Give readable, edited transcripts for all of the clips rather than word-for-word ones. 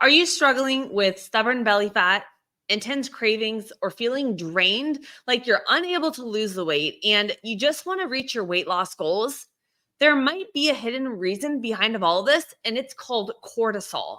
Are you struggling with stubborn belly fat, intense cravings, or feeling drained, like you're unable to lose the weight and you just want to reach your weight loss goals? There might be a hidden reason behind of all this, and it's called cortisol.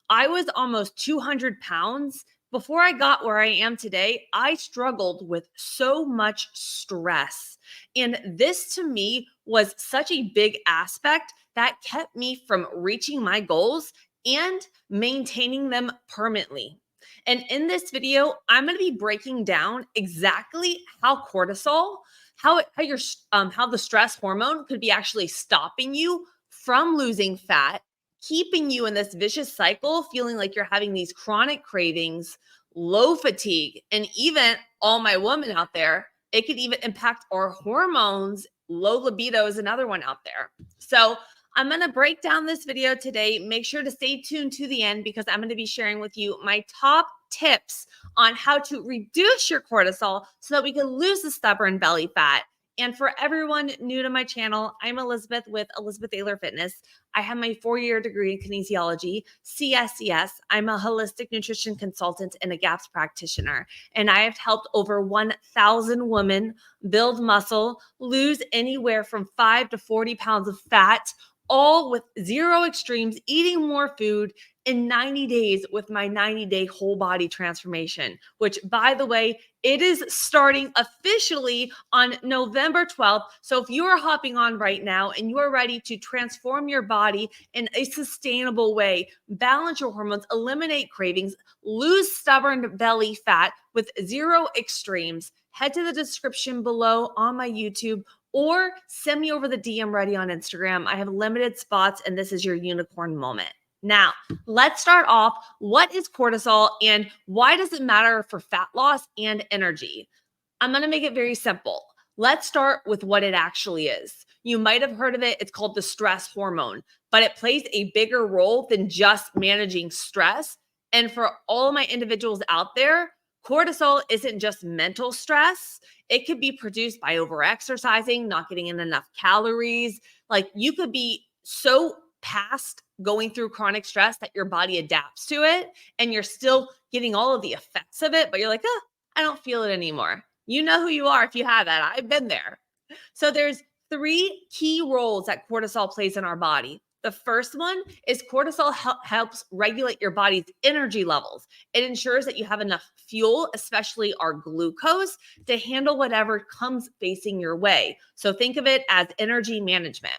I was almost 200 pounds. Before I got where I am today, I struggled with so much stress. And this to me was such a big aspect that kept me from reaching my goals and maintaining them permanently. And in this video, I'm going to be breaking down exactly how cortisol, how the stress hormone could be actually stopping you from losing fat, keeping you in this vicious cycle, feeling like you're having these chronic cravings, low fatigue, and even all my women out there, it could even impact our hormones. Low libido is another one out there. So I'm going to break down this video today. Make sure to stay tuned to the end because I'm going to be sharing with you my top tips on how to reduce your cortisol so that we can lose the stubborn belly fat. And for everyone new to my channel, I'm Elizabeth with Elizabeth Ayler Fitness. I have my 4-year degree in kinesiology, CSCS. I'm a holistic nutrition consultant and a GAPS practitioner. And I have helped over 1,000 women build muscle, lose anywhere from 5 to 40 pounds of fat, all with zero extremes, eating more food in 90 days with my 90-day whole body transformation, which, by the way, it is starting officially on November 12th. So if you are hopping on right now and you are ready to transform your body in a sustainable way, balance your hormones, eliminate cravings, lose stubborn belly fat with zero extremes, head to the description below on my YouTube or send me over the DM ready on Instagram. I have limited spots and this is your unicorn moment. Now, let's start off. What is cortisol and why does it matter for fat loss and energy? I'm going to make it very simple. Let's start with what it actually is. You might have heard of it. It's called the stress hormone, but it plays a bigger role than just managing stress. And for all of my individuals out there, cortisol isn't just mental stress. It could be produced by overexercising, not getting in enough calories. Like you could be so past going through chronic stress that your body adapts to it and you're still getting all of the effects of it, but you're like, oh, I don't feel it anymore. You know who you are if you have that. I've been there. So there's 3 key roles that cortisol plays in our body. The first one is cortisol helps regulate your body's energy levels. It ensures that you have enough fuel, especially our glucose, to handle whatever comes facing your way. So think of it as energy management.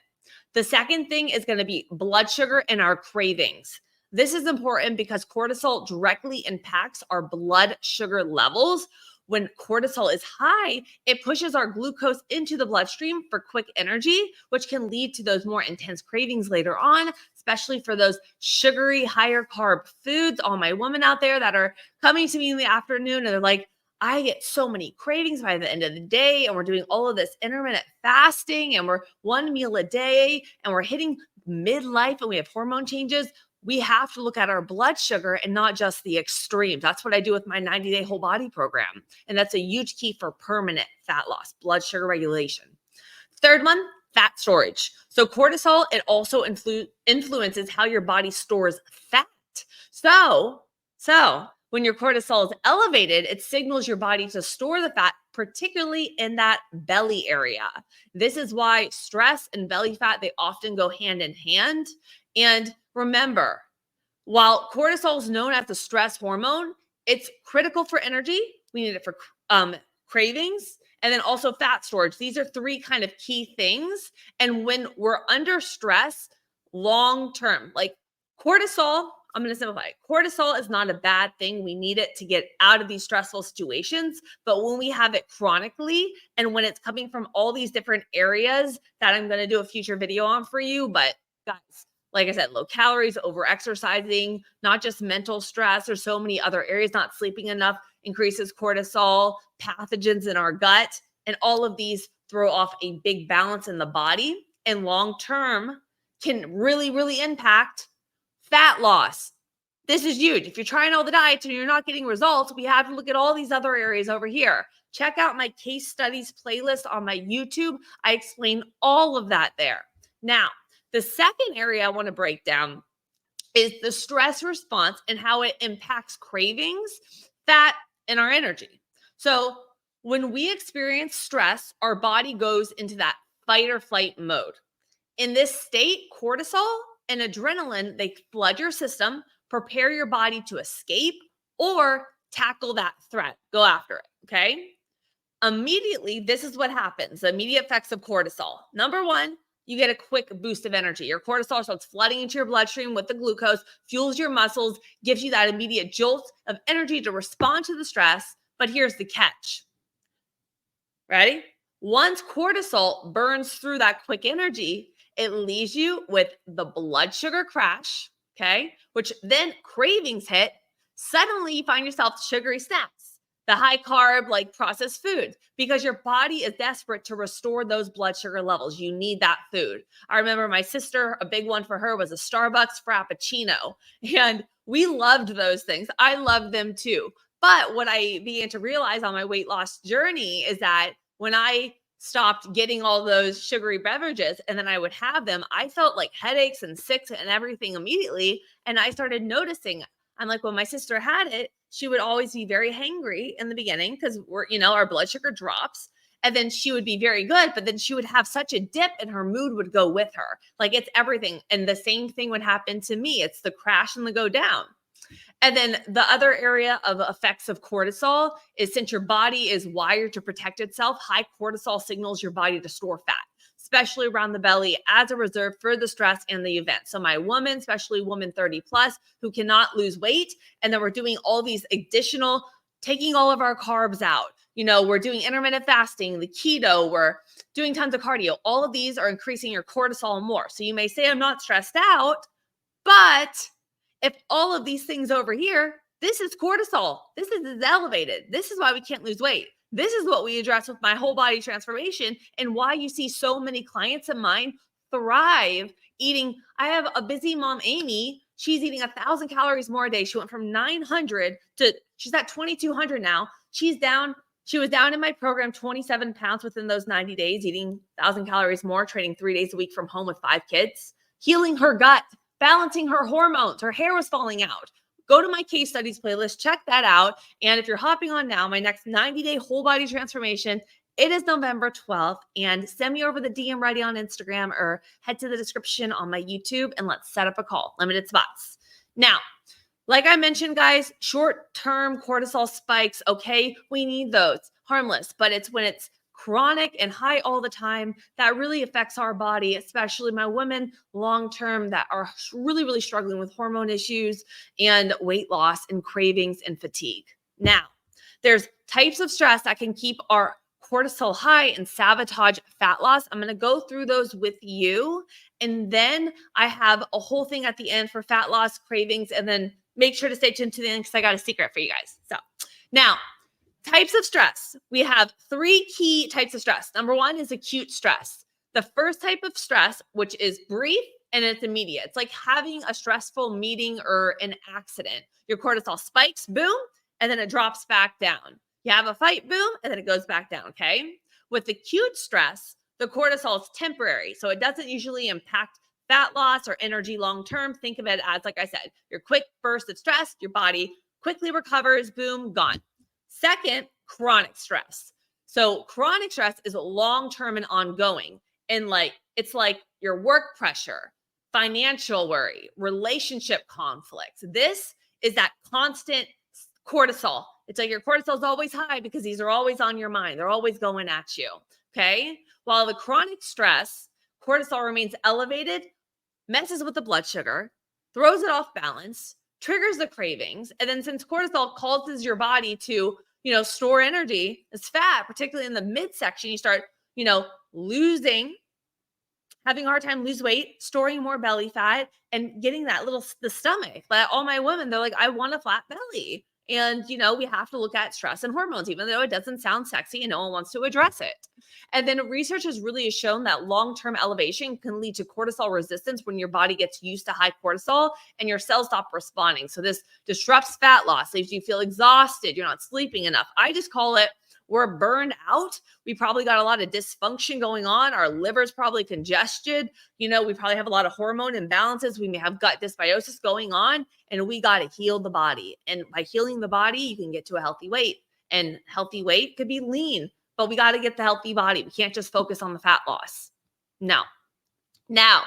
The second thing is going to be blood sugar and our cravings. This is important because cortisol directly impacts our blood sugar levels. When cortisol is high, it pushes our glucose into the bloodstream for quick energy, which can lead to those more intense cravings later on, especially for those sugary, higher carb foods. All my women out there that are coming to me in the afternoon and they're like, I get so many cravings by the end of the day, and we're doing all of this intermittent fasting, and we're 1 meal a day, and we're hitting midlife, and we have hormone changes. We have to look at our blood sugar and not just the extremes. That's what I do with my 90-day whole body program. And that's a huge key for permanent fat loss, blood sugar regulation. Third one, fat storage. So cortisol, it also influences how your body stores fat. So when your cortisol is elevated, it signals your body to store the fat, particularly in that belly area. This is why stress and belly fat, they often go hand in hand. And remember, while cortisol is known as the stress hormone, it's critical for energy. We need it for cravings and then also fat storage. These are 3 kind of key things. And when we're under stress, long term, like cortisol, I'm going to simplify it. Cortisol is not a bad thing. We need it to get out of these stressful situations. But when we have it chronically and when it's coming from all these different areas that I'm going to do a future video on for you, but guys, like I said, low calories, over exercising, not just mental stress. There's so many other areas. Not sleeping enough increases cortisol, pathogens in our gut, and all of these throw off a big balance in the body and long term can really, really impact fat loss. This is huge. If you're trying all the diets and you're not getting results, we have to look at all these other areas over here. Check out my case studies playlist on my YouTube. I explain all of that there. Now, the second area I want to break down is the stress response and how it impacts cravings, fat, and our energy. So when we experience stress, our body goes into that fight or flight mode. In this state, cortisol and adrenaline, they flood your system, prepare your body to escape or tackle that threat, go after it, okay? Immediately, this is what happens, the immediate effects of cortisol. Number one, you get a quick boost of energy. Your cortisol starts flooding into your bloodstream with the glucose, fuels your muscles, gives you that immediate jolt of energy to respond to the stress. But here's the catch. Ready? Once cortisol burns through that quick energy, it leaves you with the blood sugar crash, okay? Which then cravings hit. Suddenly you find yourself sugary snacks, the high carb, like processed food, because your body is desperate to restore those blood sugar levels. You need that food. I remember my sister, a big one for her was a Starbucks Frappuccino. And we loved those things. I loved them too. But what I began to realize on my weight loss journey is that when I stopped getting all those sugary beverages and then I would have them, I felt like headaches and sick and everything immediately. And I started noticing, I'm like, when my sister had it, she would always be very hangry in the beginning because our blood sugar drops. And then she would be very good, but then she would have such a dip and her mood would go with her. Like it's everything. And the same thing would happen to me. It's the crash and the go down. And then the other area of effects of cortisol is since your body is wired to protect itself, high cortisol signals your body to store fat, especially around the belly as a reserve for the stress and the event. So my woman, especially woman 30 plus who cannot lose weight, and then we're doing all these additional, taking all of our carbs out. We're doing intermittent fasting, the keto, we're doing tons of cardio. All of these are increasing your cortisol more. So you may say, I'm not stressed out, but if all of these things over here, this is cortisol. This is elevated. This is why we can't lose weight. This is what we address with my whole body transformation and why you see so many clients of mine thrive eating. I have a busy mom, Amy. She's eating 1,000 calories more a day. She went from 900 to she's at 2,200 now. She was down in my program 27 pounds within those 90 days, eating 1,000 calories more, training 3 days a week from home with 5 kids, healing her gut, balancing her hormones. Her hair was falling out. Go to my case studies playlist, check that out. And if you're hopping on now, my next 90-day whole body transformation, it is November 12th. And send me over the DM ready on Instagram or head to the description on my YouTube and let's set up a call. Limited spots. Now, like I mentioned, guys, short-term cortisol spikes, okay, we need those. Harmless, but it's when it's chronic and high all the time that really affects our body, especially my women long-term that are really, really struggling with hormone issues and weight loss and cravings and fatigue. Now, there's types of stress that can keep our cortisol high and sabotage fat loss. I'm going to go through those with you. And then I have a whole thing at the end for fat loss, cravings, and then make sure to stay tuned to the end because I got a secret for you guys. So now, types of stress. We have 3 key types of stress. Number 1 is acute stress. The first type of stress, which is brief and it's immediate. It's like having a stressful meeting or an accident. Your cortisol spikes, boom, and then it drops back down. You have a fight, boom, and then it goes back down, okay? With acute stress, the cortisol is temporary, so it doesn't usually impact fat loss or energy long-term. Think of it as, like I said, your quick burst of stress, your body quickly recovers, boom, gone. Second, chronic stress. So chronic stress is long-term and ongoing. And it's like your work pressure, financial worry, relationship conflicts. This is that constant cortisol. It's like your cortisol is always high because these are always on your mind. They're always going at you. Okay. While the chronic stress, cortisol remains elevated, messes with the blood sugar, throws it off balance, triggers the cravings. And then since cortisol causes your body to, store energy as fat, particularly in the midsection, you start, having a hard time lose weight, storing more belly fat and getting the stomach. But all my women, they're like, I want a flat belly. And, we have to look at stress and hormones, even though it doesn't sound sexy and no one wants to address it. And then research has really shown that long-term elevation can lead to cortisol resistance when your body gets used to high cortisol and your cells stop responding. So this disrupts fat loss, leaves you feel exhausted. You're not sleeping enough. I just call it we're burned out. We probably got a lot of dysfunction going on. Our liver's probably congested. We probably have a lot of hormone imbalances. We may have gut dysbiosis going on, and we got to heal the body. And by healing the body, you can get to a healthy weight. And healthy weight could be lean, but we got to get the healthy body. We can't just focus on the fat loss. No. Now,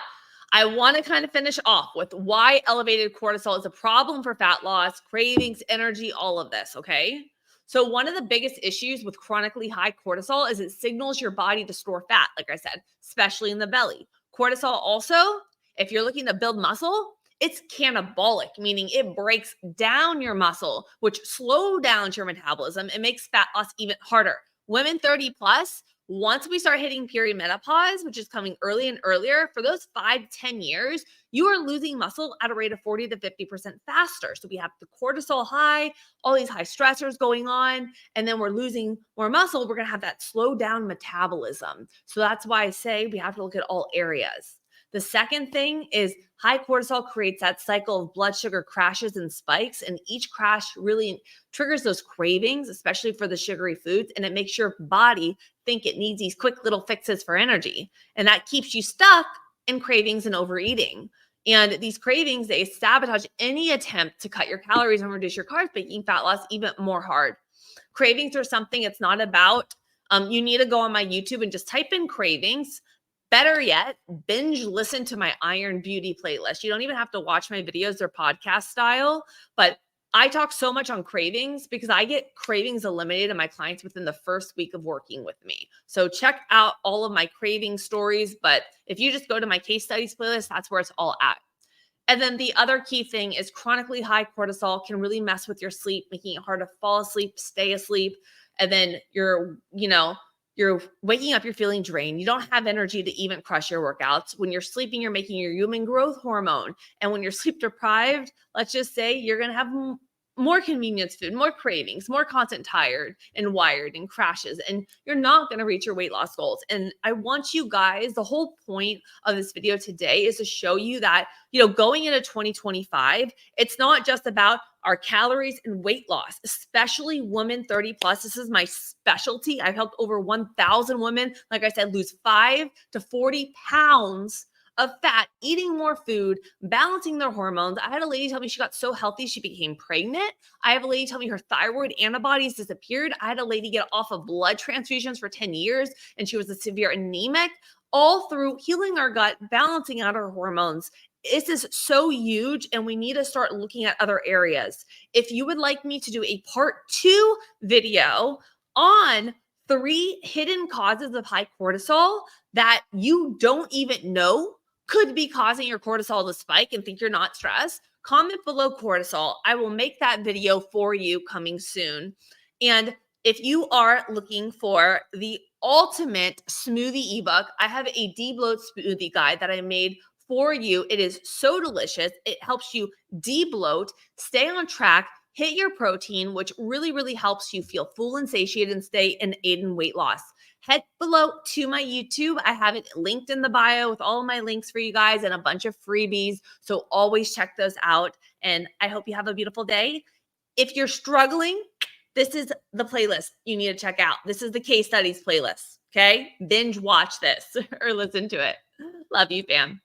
I want to kind of finish off with why elevated cortisol is a problem for fat loss, cravings, energy, all of this, okay? So one of the biggest issues with chronically high cortisol is it signals your body to store fat, like I said, especially in the belly. Cortisol also, if you're looking to build muscle, it's catabolic, meaning it breaks down your muscle, which slows down your metabolism and makes fat loss even harder. Women 30 plus, once we start hitting perimenopause, which is coming early and earlier, for those 5 to 10 years, you are losing muscle at a rate of 40 to 50% faster. So we have the cortisol high, all these high stressors going on, and then we're losing more muscle. We're going to have that slow down metabolism. So that's why I say we have to look at all areas. The second thing is high cortisol creates that cycle of blood sugar crashes and spikes, and each crash really triggers those cravings, especially for the sugary foods, and it makes your body think it needs these quick little fixes for energy, and that keeps you stuck in cravings and overeating. And these cravings, they sabotage any attempt to cut your calories and reduce your carbs, making fat loss even more hard. Cravings are something it's not about. You need to go on my YouTube and just type in cravings. Better yet, binge listen to my Iron Beauty playlist. You don't even have to watch my videos. They're podcast style, but I talk so much on cravings because I get cravings eliminated in my clients within the first week of working with me. So check out all of my craving stories. But if you just go to my case studies playlist, that's where it's all at. And then the other key thing is chronically high cortisol can really mess with your sleep, making it hard to fall asleep, stay asleep. And then you're waking up, you're feeling drained. You don't have energy to even crush your workouts. When you're sleeping, you're making your human growth hormone. And when you're sleep deprived, let's just say you're going to have more convenience food, more cravings, more constant tired and wired and crashes, and you're not going to reach your weight loss goals. And I want you guys, the whole point of this video today is to show you that, going into 2025, it's not just about our calories and weight loss, especially women 30 plus. This is my specialty. I've helped over 1,000 women, like I said, lose 5 to 40 pounds of fat, eating more food, balancing their hormones. I had a lady tell me she got so healthy she became pregnant. I have a lady tell me her thyroid antibodies disappeared. I had a lady get off of blood transfusions for 10 years and she was a severe anemic, all through healing our gut, balancing out our hormones. This is so huge, and we need to start looking at other areas. If you would like me to do a part 2 video on 3 hidden causes of high cortisol that you don't even know could be causing your cortisol to spike and think you're not stressed, comment below cortisol. I will make that video for you coming soon. And if you are looking for the ultimate smoothie ebook, I have a De-Bloat smoothie guide that I made for you. It is so delicious. It helps you de-bloat, stay on track, hit your protein, which really, really helps you feel full and satiated and stay and aid in weight loss. Head below to my YouTube. I have it linked in the bio with all of my links for you guys and a bunch of freebies. So always check those out. And I hope you have a beautiful day. If you're struggling, this is the playlist you need to check out. This is the case studies playlist. Okay. Binge watch this or listen to it. Love you, fam.